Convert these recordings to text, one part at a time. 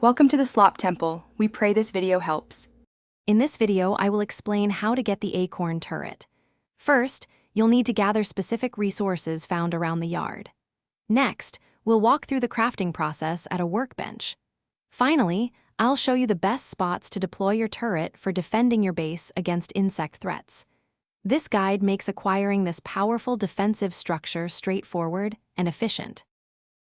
Welcome to the Slop Temple. We pray this video helps. In this video, I will explain how to get the Acorn Turret. First, you'll need to gather specific resources found around the yard. Next, we'll walk through the crafting process at a workbench. Finally, I'll show you the best spots to deploy your turret for defending your base against insect threats. This guide makes acquiring this powerful defensive structure straightforward and efficient.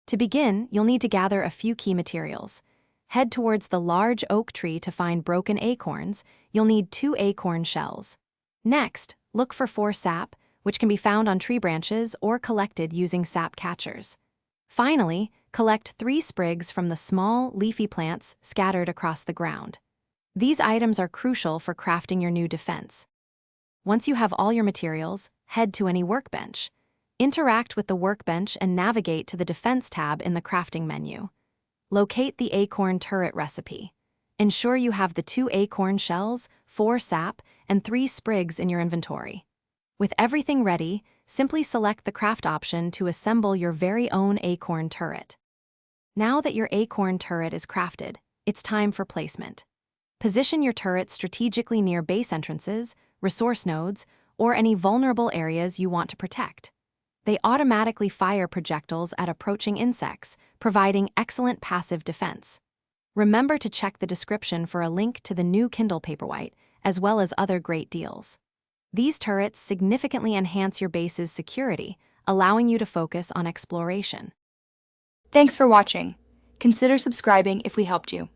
To begin, you'll need to gather a few key materials. Head towards the large oak tree to find broken acorns. You'll need 2 acorn shells. Next, look for 4 sap, which can be found on tree branches or collected using sap catchers. Finally, collect 3 sprigs from the small, leafy plants scattered across the ground. These items are crucial for crafting your new defense. Once you have all your materials, head to any workbench. Interact with the workbench and navigate to the Defense tab in the crafting menu. Locate the Acorn Turret recipe. Ensure you have the 2 acorn shells, 4 sap, and 3 sprigs in your inventory. With everything ready, simply select the craft option to assemble your very own Acorn Turret. Now that your Acorn Turret is crafted, it's time for placement. Position your turret strategically near base entrances, resource nodes, or any vulnerable areas you want to protect. They automatically fire projectiles at approaching insects, providing excellent passive defense. Remember to check the description for a link to the new Kindle Paperwhite, as well as other great deals. These turrets significantly enhance your base's security, allowing you to focus on exploration. Thanks for watching. Consider subscribing if we helped you.